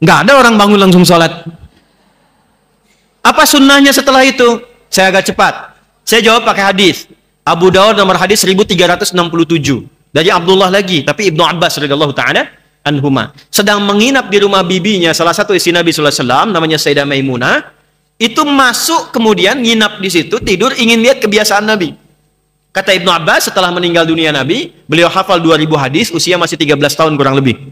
Nggak ada orang bangun langsung sholat. Apa sunnahnya setelah itu? Saya agak cepat. Saya jawab pakai hadis. Abu Dawud nomor hadis 1367. Dari Abdullah lagi, tapi Ibnu Abbas radhiyallahu ta'ala anhuma. Sedang menginap di rumah bibinya, salah satu istri Nabi sallallahu alaihi wasallam, namanya Sayyidah Maimunah. Itu masuk kemudian nginap di situ, tidur, ingin lihat kebiasaan Nabi. Kata Ibnu Abbas, setelah meninggal dunia Nabi, beliau hafal 2000 hadis, usia masih 13 tahun kurang lebih.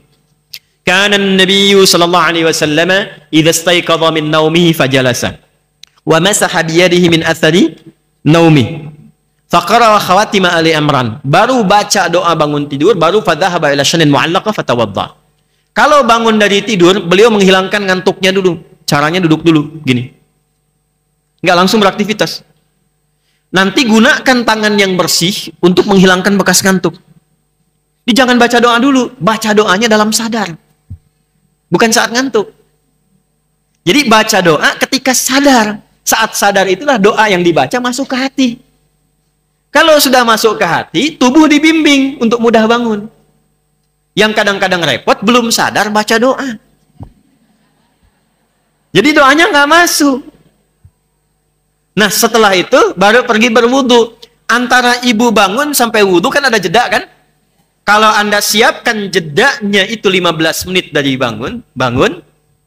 Kana an-nabiyyu sallallahu alaihi wasallam idza istayqadha min naumihi fajalasa wa masaha bi yadihi min athari naumi. Faqara khawatim Ali Imran. Baru baca doa bangun tidur, baru fadhahaba ila shanin mu'allaqah fatawadda. Kalau bangun dari tidur, beliau menghilangkan ngantuknya dulu. Caranya duduk dulu gini. Enggak langsung beraktivitas. Nanti gunakan tangan yang bersih untuk menghilangkan bekas ngantuk. Jadi jangan baca doa dulu, baca doanya dalam sadar. Bukan saat ngantuk. Jadi baca doa ketika sadar. Saat sadar itulah doa yang dibaca masuk ke hati. Kalau sudah masuk ke hati, tubuh dibimbing untuk mudah bangun. Yang kadang-kadang repot, belum sadar baca doa. Jadi doanya nggak masuk. Nah setelah itu baru pergi berwudu. Antara ibu bangun sampai wudu kan ada jeda kan? Kalau Anda siapkan jedanya itu 15 menit dari bangun,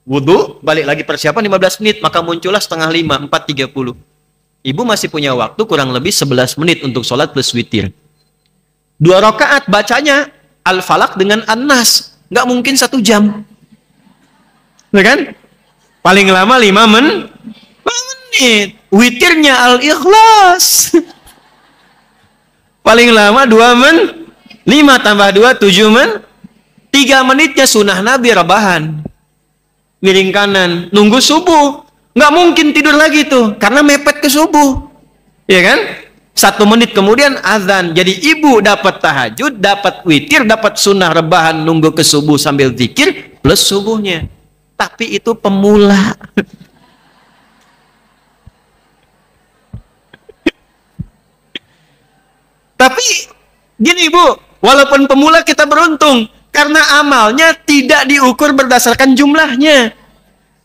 wudu, balik lagi persiapan 15 menit, maka muncullah setengah 5, 4.30. Ibu masih punya waktu kurang lebih 11 menit untuk sholat plus witir. 2 rakaat bacanya Al-Falaq dengan An-Nas. Nggak mungkin 1 jam. Betul kan? Paling lama 5 menit. Witirnya Al-Ikhlas. Paling lama 2 menit. 5 tambah 2, 7 menit. 3 menitnya sunnah Nabi rebahan. Miring kanan. Nunggu subuh. Nggak mungkin tidur lagi tuh. Karena mepet ke subuh. Iya kan? 1 menit kemudian azan. Jadi ibu dapat tahajud, dapat witir, dapat sunnah rebahan, nunggu ke subuh sambil zikir, plus subuhnya. Tapi itu pemula. Tapi gini ibu, walaupun pemula kita beruntung. Karena amalnya tidak diukur berdasarkan jumlahnya.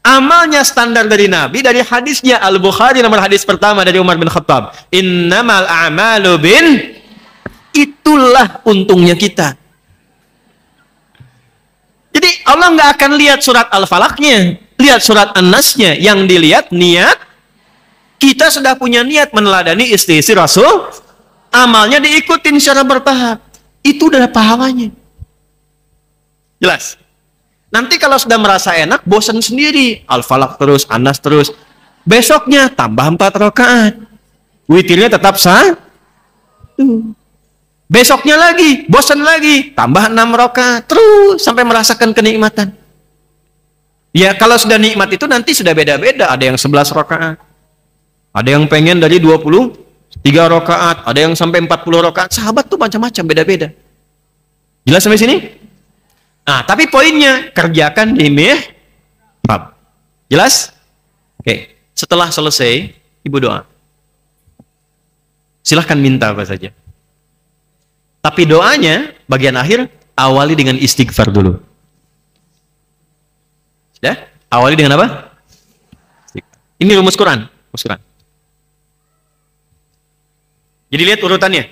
Amalnya standar dari Nabi, dari hadisnya Al-Bukhari nomor hadis pertama dari Umar bin Khattab. Innamal a'malu bin. Itulah untungnya kita. Jadi Allah nggak akan lihat surat Al-Falaqnya, lihat surat An-Nasnya. Yang dilihat niat. Kita sudah punya niat meneladani istri-istri Rasul. Amalnya diikutin secara bertahap. Itu udah pahalanya. Jelas? Nanti kalau sudah merasa enak, bosan sendiri. Al-Falaq terus, An-Nas terus. Besoknya tambah 4 rakaat. Witirnya tetap sah. Besoknya lagi, bosan lagi. Tambah 6 rakaat. Terus sampai merasakan kenikmatan. Ya kalau sudah nikmat itu nanti sudah beda-beda. Ada yang 11 rakaat. Ada yang pengen dari 23 rakaat. Ada yang sampai 40 rakaat. Sahabat tuh macam-macam, beda-beda. Jelas sampai sini? Nah, tapi poinnya, kerjakan di mihrab. Jelas? Oke, setelah selesai, ibu doa. Silahkan minta apa saja. Tapi doanya, bagian akhir, awali dengan istighfar dulu. Sudah? Awali dengan apa? Ini rumus Quran. Jadi lihat urutannya.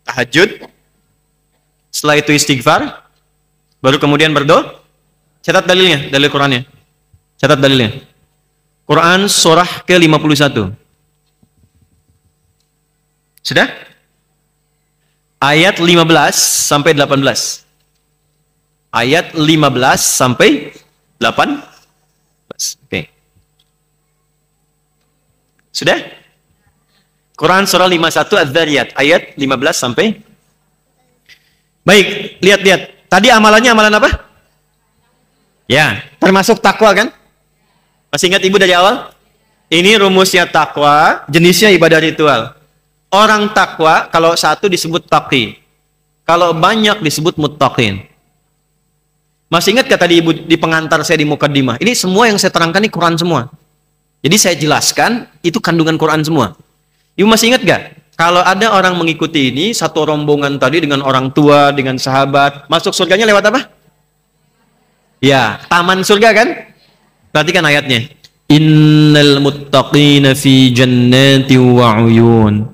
Tahajud. Setelah itu istighfar. Baru kemudian berdoa. Catat dalilnya, dalil Qurannya. Catat dalilnya. Quran surah ke-51. Sudah? Ayat 15 sampai 18. Ayat 15 sampai 18. Oke. Sudah? Quran surah 51 Az-Zariyat ayat 15 sampai. Baik, lihat-lihat. Tadi amalannya amalan apa? Ya, termasuk takwa kan? Masih ingat ibu dari awal? Ini rumusnya takwa, jenisnya ibadah ritual. Orang takwa kalau satu disebut taqi. Kalau banyak disebut muttaqin. Masih ingat gak tadi ibu di pengantar saya di mukaddimah? Ini semua yang saya terangkan ini Quran semua. Jadi saya jelaskan itu kandungan Quran semua. Ibu masih ingat gak? Kalau ada orang mengikuti ini, satu rombongan tadi dengan orang tua, dengan sahabat, masuk surganya lewat apa? Ya, taman surga kan? Perhatikan ayatnya. Innal muttaqina fi jannati wa uyun.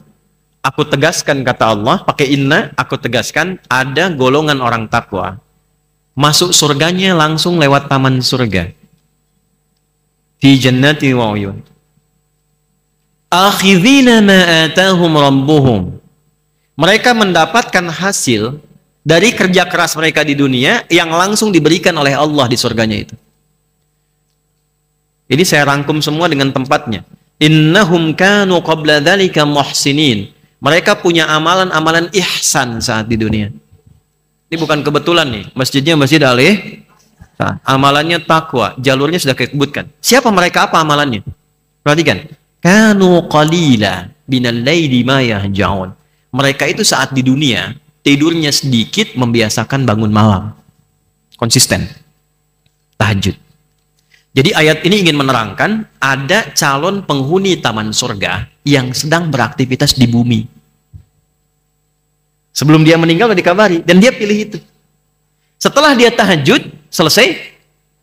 Aku tegaskan, kata Allah, pakai inna, aku tegaskan, ada golongan orang takwa. Masuk surganya langsung lewat taman surga. Fi jannati wa uyun. Akhidhina ma atahum rabbuhum. Mereka mendapatkan hasil dari kerja keras mereka di dunia yang langsung diberikan oleh Allah di surganya itu. Jadi saya rangkum semua dengan tempatnya. Innahum kanu qabla dzalika muhsinin. Mereka punya amalan-amalan ihsan saat di dunia. Ini bukan kebetulan nih. Masjidnya Masjid Alih. Nah, amalannya takwa. Jalurnya sudah disebutkan. Siapa mereka, apa amalannya? Perhatikan. Kanu qalila binal laili ma yahja'un. Mereka itu saat di dunia tidurnya sedikit, membiasakan bangun malam. Konsisten. Tahajud. Jadi ayat ini ingin menerangkan ada calon penghuni taman surga yang sedang beraktivitas di bumi. Sebelum dia meninggal sudah dikabari dan dia pilih itu. Setelah dia tahajud selesai,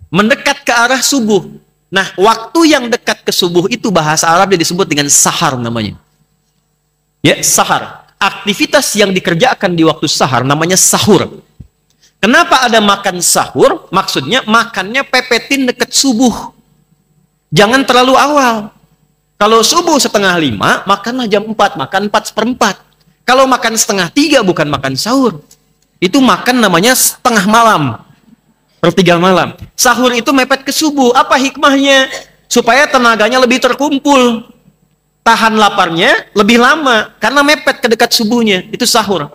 mendekat ke arah subuh. Nah, waktu yang dekat ke subuh itu bahasa Arab dia disebut dengan sahar namanya. Ya, sahar. Aktivitas yang dikerjakan di waktu sahar namanya sahur. Kenapa ada makan sahur? Maksudnya makannya pepetin dekat subuh. Jangan terlalu awal. Kalau subuh 4:30, makanlah jam 4, makan 4:04. Kalau makan 2:30 bukan makan sahur. Itu makan namanya setengah malam. 1/3 malam. Sahur itu mepet ke subuh. Apa hikmahnya? Supaya tenaganya lebih terkumpul. Tahan laparnya lebih lama. Karena mepet ke dekat subuhnya. Itu sahur.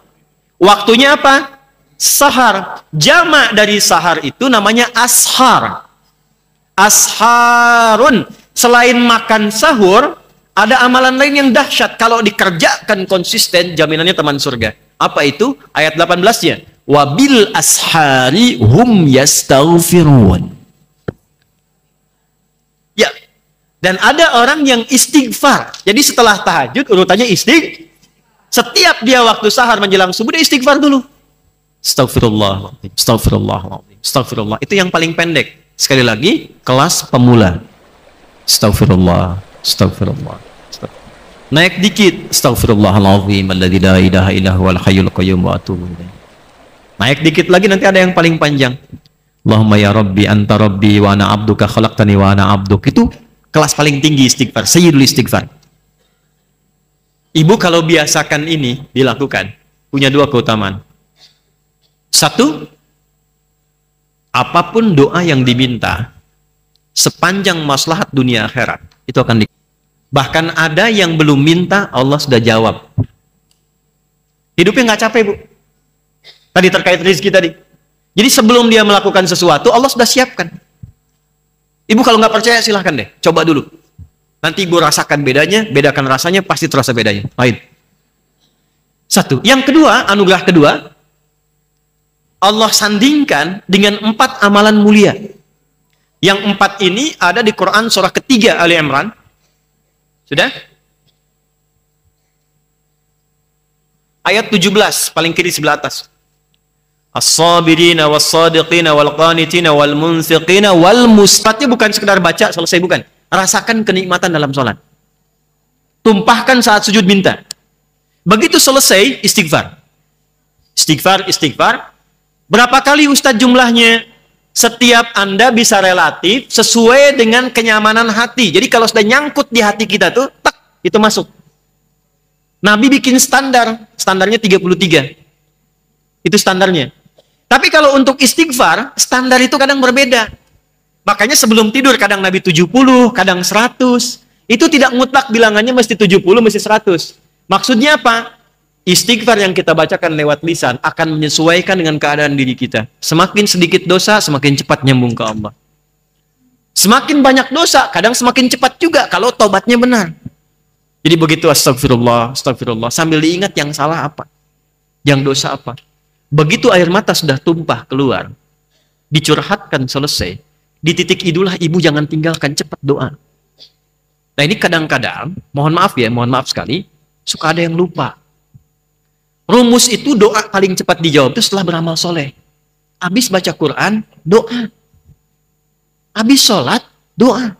Waktunya apa? Sahar. Jamak dari sahar itu namanya ashar. Asharun. Selain makan sahur, ada amalan lain yang dahsyat. Kalau dikerjakan konsisten, jaminannya teman surga. Apa itu? Ayat 18-nya. Wabil ashari hum yastaghfirun. Ya. Dan ada orang yang istighfar. Jadi setelah tahajud, urutannya istighfar. Setiap dia waktu sahar menjelang subuh, dia istighfar dulu. Astagfirullah, astagfirullah, astagfirullah. Itu yang paling pendek. Sekali lagi, kelas pemula. Astagfirullah, astagfirullah. Naik dikit. Astagfirullahaladzim, alladzi la ilaha illa huwal hayyul qayyum wa atubu ilaih. Naik dikit lagi, nanti ada yang paling panjang. Allahumma ya Rabbi, anta Rabbi, wa ana abduka khalaqtani wa ana abduk. Itu kelas paling tinggi istighfar, sayyidul istighfar. Ibu kalau biasakan ini dilakukan, punya dua keutamaan. Satu, apapun doa yang diminta, sepanjang maslahat dunia akhirat, itu akan di. Bahkan ada yang belum minta, Allah sudah jawab. Hidupnya nggak capek, Bu. Tadi terkait rezeki tadi. Jadi sebelum dia melakukan sesuatu, Allah sudah siapkan. Ibu kalau nggak percaya, silahkan deh. Coba dulu. Nanti Ibu rasakan bedanya, bedakan rasanya, pasti terasa bedanya. Lain. Satu. Yang kedua, anugerah kedua, Allah sandingkan dengan 4 amalan mulia. Yang 4 ini ada di Quran surah ketiga Ali Imran. Sudah? Ayat 17, paling kiri sebelah atas. As-sabirina was-sadiqina wal-qanitina wal-munfiqina wal-musfatnya bukan sekedar baca, selesai, bukan. Rasakan kenikmatan dalam sholat. Tumpahkan saat sujud minta. Begitu selesai, istighfar. Istighfar, istighfar. Berapa kali Ustadz jumlahnya? Setiap Anda bisa relatif sesuai dengan kenyamanan hati. Jadi kalau sudah nyangkut di hati kita tuh, tak, itu masuk. Nabi bikin standar. Standarnya 33. Itu standarnya. Tapi kalau untuk istighfar, standar itu kadang berbeda. Makanya sebelum tidur kadang Nabi 70, kadang 100. Itu tidak mutlak bilangannya mesti 70, mesti 100. Maksudnya apa? Istighfar yang kita bacakan lewat lisan akan menyesuaikan dengan keadaan diri kita. Semakin sedikit dosa, semakin cepat nyambung ke Allah. Semakin banyak dosa, kadang semakin cepat juga kalau tobatnya benar. Jadi begitu astagfirullah, astagfirullah. Sambil diingat yang salah apa, yang dosa apa. Begitu air mata sudah tumpah keluar, dicurhatkan selesai, di titik itulah ibu jangan tinggalkan, cepat doa. Nah ini kadang-kadang, mohon maaf ya, mohon maaf sekali, suka ada yang lupa. Rumus itu doa paling cepat dijawab itu setelah beramal soleh. Habis baca Quran, doa. Habis sholat, doa.